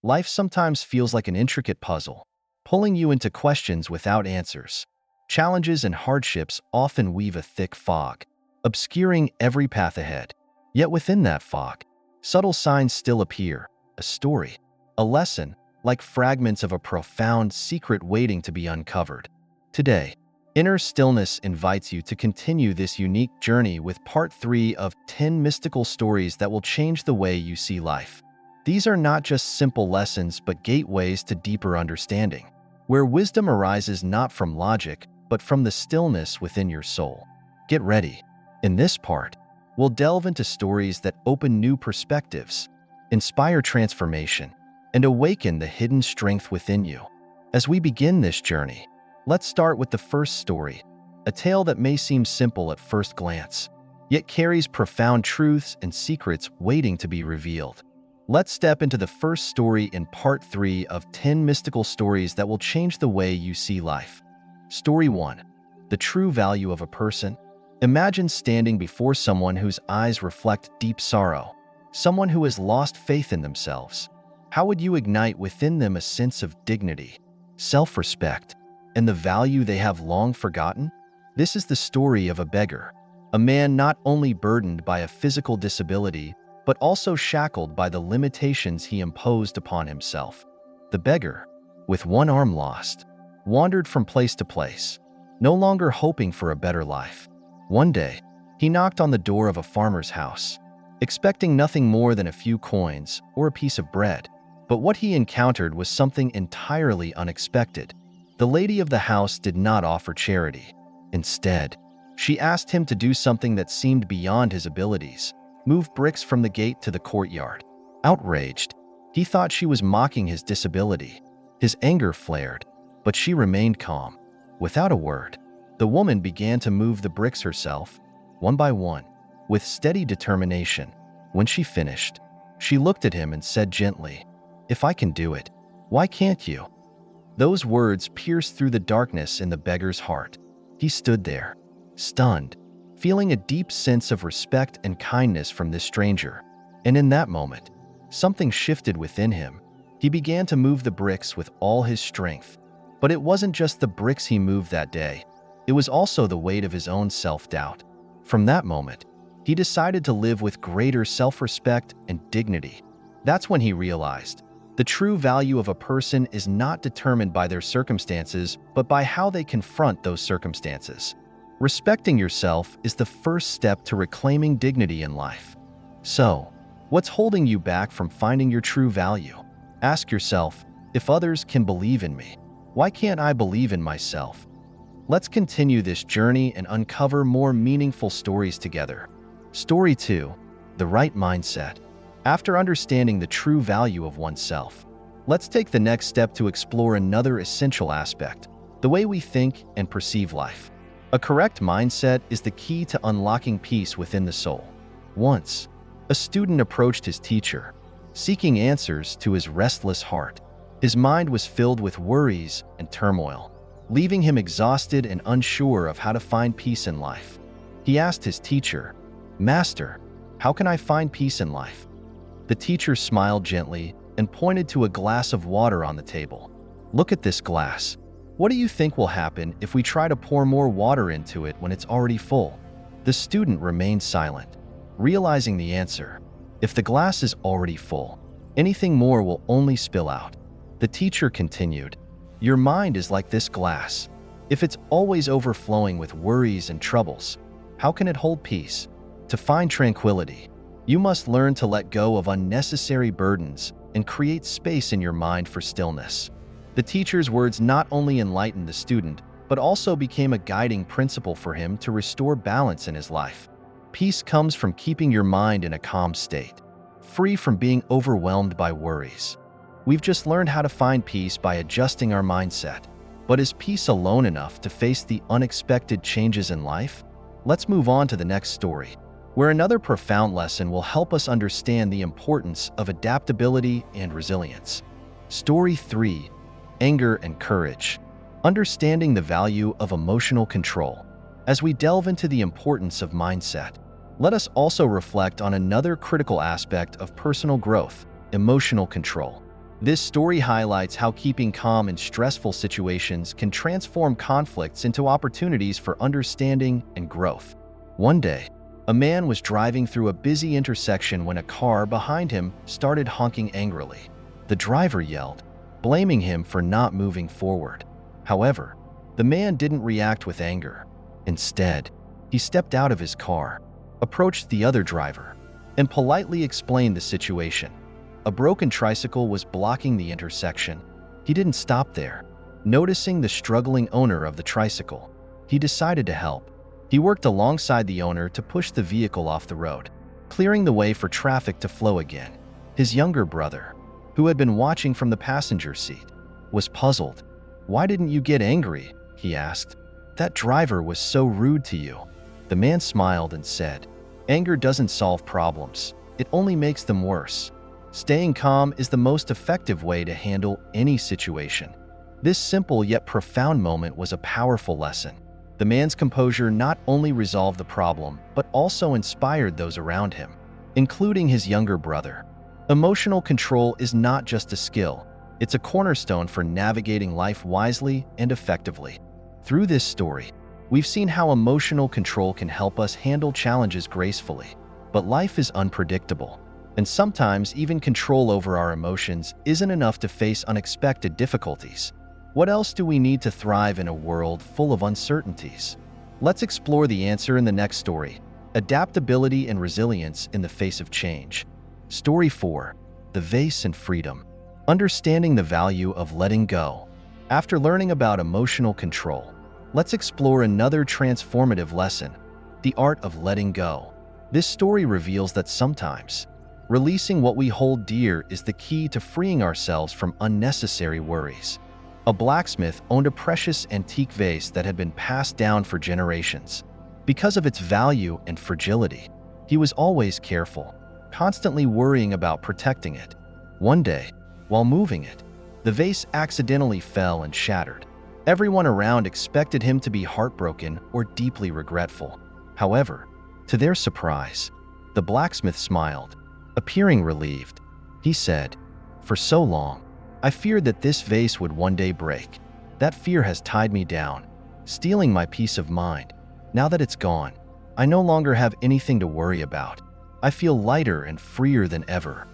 Life sometimes feels like an intricate puzzle, pulling you into questions without answers. Challenges and hardships often weave a thick fog, obscuring every path ahead. Yet within that fog, subtle signs still appear, a story, a lesson, like fragments of a profound secret waiting to be uncovered. Today, Inner Stillness invites you to continue this unique journey with part 3 of 10 mystical stories that will change the way you see life. These are not just simple lessons but gateways to deeper understanding, where wisdom arises not from logic but from the stillness within your soul. Get ready. In this part, we'll delve into stories that open new perspectives, inspire transformation, and awaken the hidden strength within you. As we begin this journey, let's start with the first story, a tale that may seem simple at first glance, yet carries profound truths and secrets waiting to be revealed. Let's step into the first story in part 3 of 10 mystical stories that will change the way you see life. Story 1. The true value of a person. Imagine standing before someone whose eyes reflect deep sorrow, someone who has lost faith in themselves. How would you ignite within them a sense of dignity, self-respect, and the value they have long forgotten? This is the story of a beggar, a man not only burdened by a physical disability, but also shackled by the limitations he imposed upon himself. The beggar, with one arm lost, wandered from place to place, no longer hoping for a better life. One day, he knocked on the door of a farmer's house, expecting nothing more than a few coins or a piece of bread. But what he encountered was something entirely unexpected. The lady of the house did not offer charity. Instead, she asked him to do something that seemed beyond his abilities: move bricks from the gate to the courtyard. Outraged, he thought she was mocking his disability. His anger flared, but she remained calm. Without a word, the woman began to move the bricks herself, one by one, with steady determination. When she finished, she looked at him and said gently, "If I can do it, why can't you?" Those words pierced through the darkness in the beggar's heart. He stood there, stunned, feeling a deep sense of respect and kindness from this stranger. And in that moment, something shifted within him. He began to move the bricks with all his strength. But it wasn't just the bricks he moved that day. It was also the weight of his own self-doubt. From that moment, he decided to live with greater self-respect and dignity. That's when he realized the true value of a person is not determined by their circumstances, but by how they confront those circumstances. Respecting yourself is the first step to reclaiming dignity in life. So, what's holding you back from finding your true value? Ask yourself, if others can believe in me, why can't I believe in myself? Let's continue this journey and uncover more meaningful stories together. Story 2. The right mindset. After understanding the true value of oneself, let's take the next step to explore another essential aspect: the way we think and perceive life. A correct mindset is the key to unlocking peace within the soul. Once, a student approached his teacher, seeking answers to his restless heart. His mind was filled with worries and turmoil, leaving him exhausted and unsure of how to find peace in life. He asked his teacher, "Master, how can I find peace in life?" The teacher smiled gently and pointed to a glass of water on the table. "Look at this glass. What do you think will happen if we try to pour more water into it when it's already full?" The student remained silent, realizing the answer. If the glass is already full, anything more will only spill out. The teacher continued, "Your mind is like this glass. If it's always overflowing with worries and troubles, how can it hold peace? To find tranquility, you must learn to let go of unnecessary burdens and create space in your mind for stillness." The teacher's words not only enlightened the student, but also became a guiding principle for him to restore balance in his life. Peace comes from keeping your mind in a calm state, free from being overwhelmed by worries. We've just learned how to find peace by adjusting our mindset. But is peace alone enough to face the unexpected changes in life? Let's move on to the next story, where another profound lesson will help us understand the importance of adaptability and resilience. Story 3. Anger and courage. Understanding the value of emotional control. As we delve into the importance of mindset, let us also reflect on another critical aspect of personal growth: emotional control. This story highlights how keeping calm in stressful situations can transform conflicts into opportunities for understanding and growth. One day, a man was driving through a busy intersection when a car behind him started honking angrily. The driver yelled, blaming him for not moving forward. However, the man didn't react with anger. Instead, he stepped out of his car, approached the other driver, and politely explained the situation. A broken tricycle was blocking the intersection. He didn't stop there. Noticing the struggling owner of the tricycle, he decided to help. He worked alongside the owner to push the vehicle off the road, clearing the way for traffic to flow again. His younger brother, who had been watching from the passenger seat, was puzzled. "Why didn't you get angry?" he asked. "That driver was so rude to you." The man smiled and said, "Anger doesn't solve problems. It only makes them worse. Staying calm is the most effective way to handle any situation." This simple yet profound moment was a powerful lesson. The man's composure not only resolved the problem, but also inspired those around him, including his younger brother. Emotional control is not just a skill, it's a cornerstone for navigating life wisely and effectively. Through this story, we've seen how emotional control can help us handle challenges gracefully. But life is unpredictable, and sometimes even control over our emotions isn't enough to face unexpected difficulties. What else do we need to thrive in a world full of uncertainties? Let's explore the answer in the next story: adaptability and resilience in the face of change. Story 4: The Vase and Freedom. Understanding the value of letting go. After learning about emotional control, let's explore another transformative lesson: the art of letting go. This story reveals that sometimes releasing what we hold dear is the key to freeing ourselves from unnecessary worries. A blacksmith owned a precious antique vase that had been passed down for generations. Because of its value and fragility, he was always careful, constantly worrying about protecting it. One day, while moving it, the vase accidentally fell and shattered. Everyone around expected him to be heartbroken or deeply regretful. However, to their surprise, the blacksmith smiled, appearing relieved. He said, "For so long, I feared that this vase would one day break. That fear has tied me down, stealing my peace of mind. Now that it's gone, I no longer have anything to worry about. I feel lighter and freer than ever."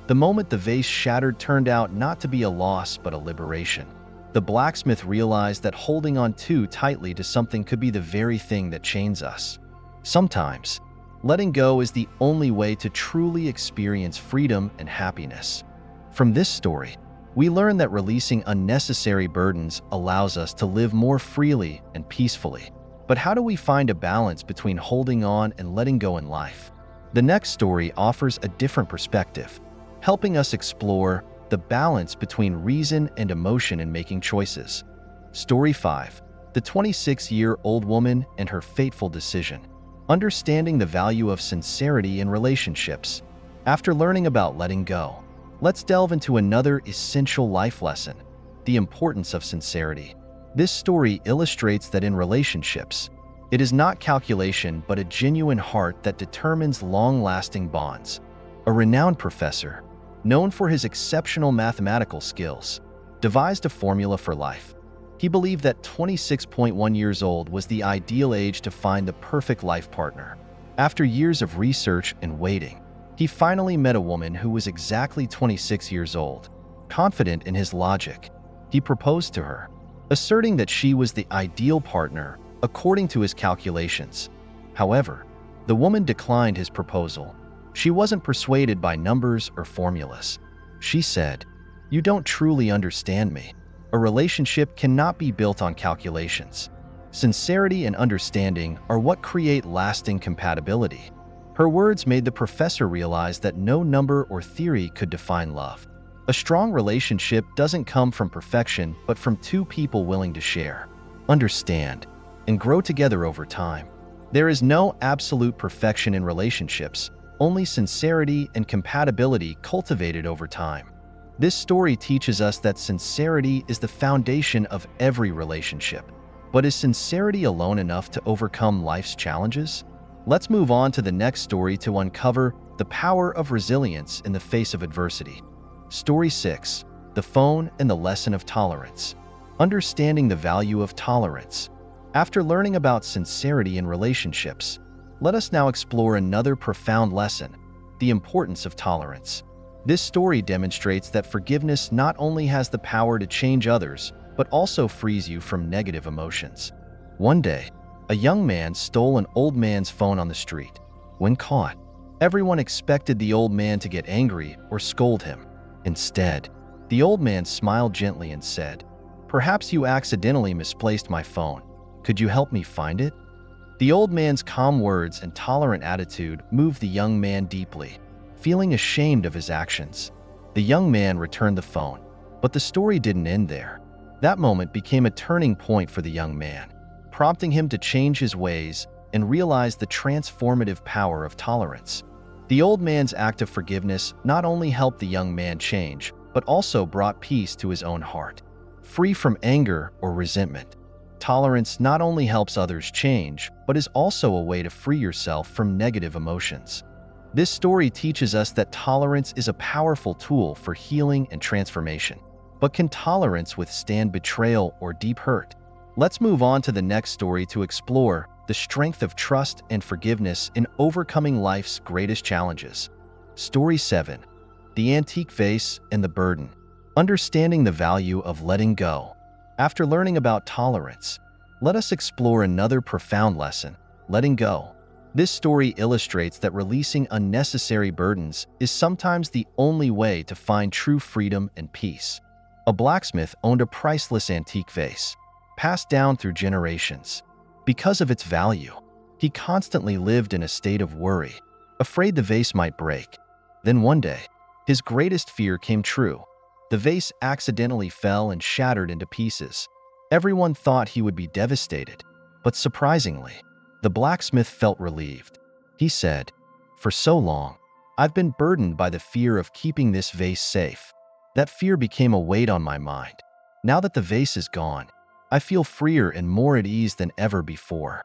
The moment the vase shattered turned out not to be a loss but a liberation. The blacksmith realized that holding on too tightly to something could be the very thing that chains us. Sometimes, letting go is the only way to truly experience freedom and happiness. From this story, we learn that releasing unnecessary burdens allows us to live more freely and peacefully. But how do we find a balance between holding on and letting go in life? The next story offers a different perspective, helping us explore the balance between reason and emotion in making choices. Story 5: The 26-year-old woman and her fateful decision. Understanding the value of sincerity in relationships. After learning about letting go, let's delve into another essential life lesson: the importance of sincerity. This story illustrates that in relationships, it is not calculation but a genuine heart that determines long-lasting bonds. A renowned professor, known for his exceptional mathematical skills, devised a formula for life. He believed that 26.1 years old was the ideal age to find the perfect life partner. After years of research and waiting, he finally met a woman who was exactly 26 years old. Confident in his logic, he proposed to her, asserting that she was the ideal partner according to his calculations. However, the woman declined his proposal. She wasn't persuaded by numbers or formulas. She said, "You don't truly understand me. A relationship cannot be built on calculations. Sincerity and understanding are what create lasting compatibility." Her words made the professor realize that no number or theory could define love. A strong relationship doesn't come from perfection, but from two people willing to share, understand, and grow together over time. There is no absolute perfection in relationships, only sincerity and compatibility cultivated over time. This story teaches us that sincerity is the foundation of every relationship. But is sincerity alone enough to overcome life's challenges? Let's move on to the next story to uncover the power of resilience in the face of adversity. Story 6: the phone and the lesson of tolerance. Understanding the value of tolerance. After learning about sincerity in relationships, let us now explore another profound lesson, the importance of tolerance. This story demonstrates that forgiveness not only has the power to change others, but also frees you from negative emotions. One day, a young man stole an old man's phone on the street. When caught, everyone expected the old man to get angry or scold him. Instead, the old man smiled gently and said, "Perhaps you accidentally misplaced my phone. Could you help me find it?" The old man's calm words and tolerant attitude moved the young man deeply. Feeling ashamed of his actions, the young man returned the phone. But the story didn't end there. That moment became a turning point for the young man, prompting him to change his ways and realize the transformative power of tolerance. The old man's act of forgiveness not only helped the young man change, but also brought peace to his own heart. Free from anger or resentment, tolerance not only helps others change, but is also a way to free yourself from negative emotions. This story teaches us that tolerance is a powerful tool for healing and transformation. But can tolerance withstand betrayal or deep hurt? Let's move on to the next story to explore the strength of trust and forgiveness in overcoming life's greatest challenges. Story 7. The Antique Vase and the Burden. Understanding the value of letting go. After learning about tolerance, let us explore another profound lesson, letting go. This story illustrates that releasing unnecessary burdens is sometimes the only way to find true freedom and peace. A blacksmith owned a priceless antique vase, passed down through generations. Because of its value, he constantly lived in a state of worry, afraid the vase might break. Then one day, his greatest fear came true. The vase accidentally fell and shattered into pieces. Everyone thought he would be devastated, but surprisingly, the blacksmith felt relieved. He said, "For so long, I've been burdened by the fear of keeping this vase safe. That fear became a weight on my mind. Now that the vase is gone, I feel freer and more at ease than ever before."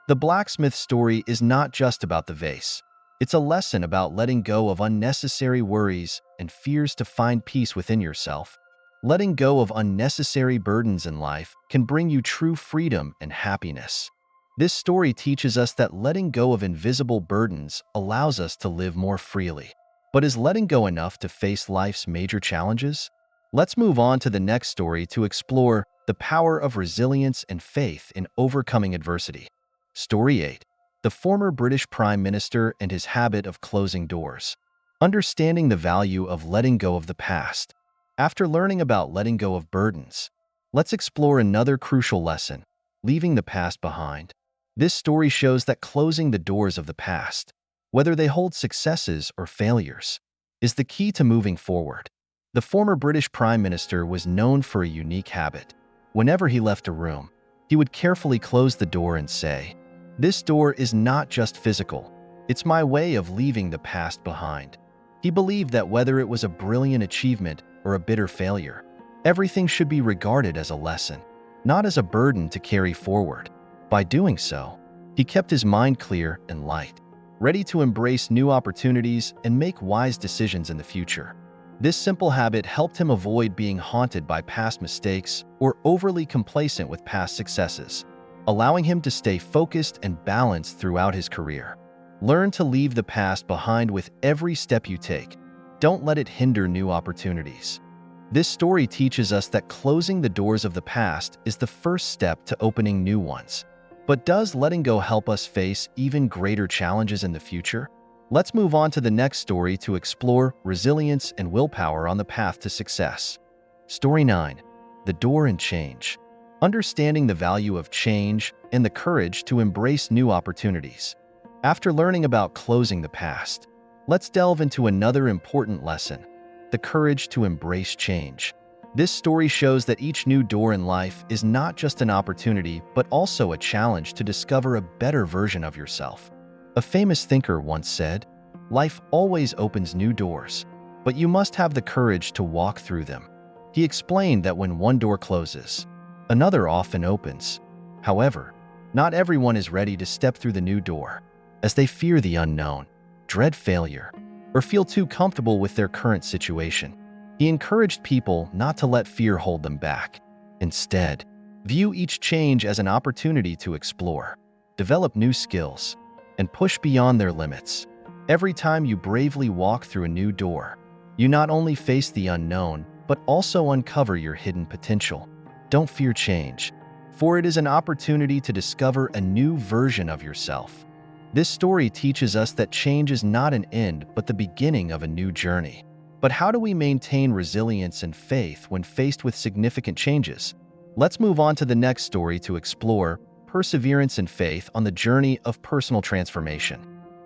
The blacksmith story is not just about the vase. It's a lesson about letting go of unnecessary worries and fears to find peace within yourself. Letting go of unnecessary burdens in life can bring you true freedom and happiness. This story teaches us that letting go of invisible burdens allows us to live more freely. But is letting go enough to face life's major challenges? Let's move on to the next story to explore the power of resilience and faith in overcoming adversity. Story 8. The former British Prime Minister and his habit of closing doors. Understanding the value of letting go of the past. After learning about letting go of burdens, let's explore another crucial lesson, leaving the past behind. This story shows that closing the doors of the past, whether they hold successes or failures, is the key to moving forward. The former British Prime Minister was known for a unique habit. Whenever he left a room, he would carefully close the door and say, "This door is not just physical, it's my way of leaving the past behind." He believed that whether it was a brilliant achievement or a bitter failure, everything should be regarded as a lesson, not as a burden to carry forward. By doing so, he kept his mind clear and light, ready to embrace new opportunities and make wise decisions in the future. This simple habit helped him avoid being haunted by past mistakes or overly complacent with past successes, allowing him to stay focused and balanced throughout his career. Learn to leave the past behind with every step you take. Don't let it hinder new opportunities. This story teaches us that closing the doors of the past is the first step to opening new ones. But does letting go help us face even greater challenges in the future? Let's move on to the next story to explore resilience and willpower on the path to success. Story 9. The Door and Change. Understanding the value of change and the courage to embrace new opportunities. After learning about closing the past, let's delve into another important lesson, the courage to embrace change. This story shows that each new door in life is not just an opportunity, but also a challenge to discover a better version of yourself. A famous thinker once said, "Life always opens new doors, but you must have the courage to walk through them." He explained that when one door closes, another often opens. However, not everyone is ready to step through the new door, as they fear the unknown, dread failure, or feel too comfortable with their current situation. He encouraged people not to let fear hold them back. Instead, view each change as an opportunity to explore, develop new skills, and push beyond their limits. Every time you bravely walk through a new door, you not only face the unknown, but also uncover your hidden potential. Don't fear change, for it is an opportunity to discover a new version of yourself. This story teaches us that change is not an end, but the beginning of a new journey. But how do we maintain resilience and faith when faced with significant changes? Let's move on to the next story to explore perseverance and faith on the journey of personal transformation.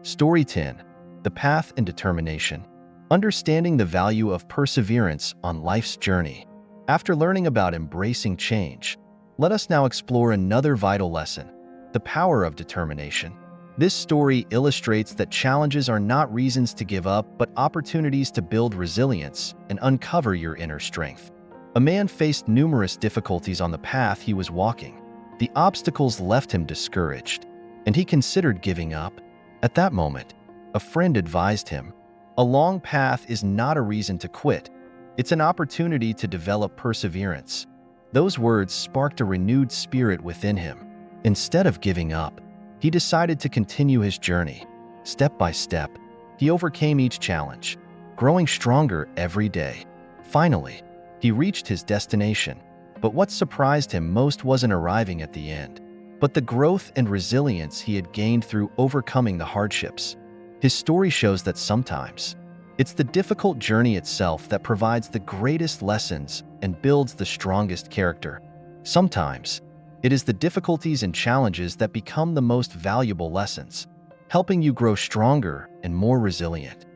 Story 10. The Path and Determination. Understanding the value of perseverance on life's journey. After learning about embracing change, let us now explore another vital lesson: the power of determination. This story illustrates that challenges are not reasons to give up, but opportunities to build resilience and uncover your inner strength. A man faced numerous difficulties on the path he was walking. The obstacles left him discouraged, and he considered giving up. At that moment, a friend advised him, "A long path is not a reason to quit. It's an opportunity to develop perseverance." Those words sparked a renewed spirit within him. Instead of giving up, he decided to continue his journey. Step by step, he overcame each challenge, growing stronger every day. Finally, he reached his destination. But what surprised him most wasn't arriving at the end, but the growth and resilience he had gained through overcoming the hardships. His story shows that sometimes it's the difficult journey itself that provides the greatest lessons and builds the strongest character. Sometimes it is the difficulties and challenges that become the most valuable lessons, helping you grow stronger and more resilient.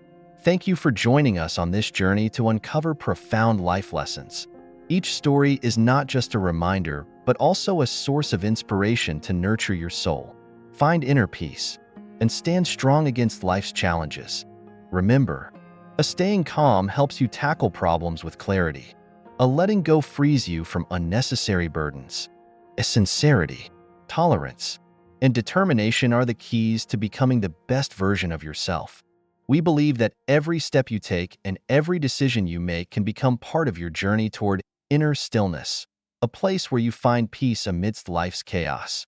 Thank you for joining us on this journey to uncover profound life lessons. Each story is not just a reminder, but also a source of inspiration to nurture your soul, find inner peace, and stand strong against life's challenges. Remember, a staying calm helps you tackle problems with clarity. A letting go frees you from unnecessary burdens. A sincerity, tolerance, and determination are the keys to becoming the best version of yourself. We believe that every step you take and every decision you make can become part of your journey toward inner stillness, a place where you find peace amidst life's chaos.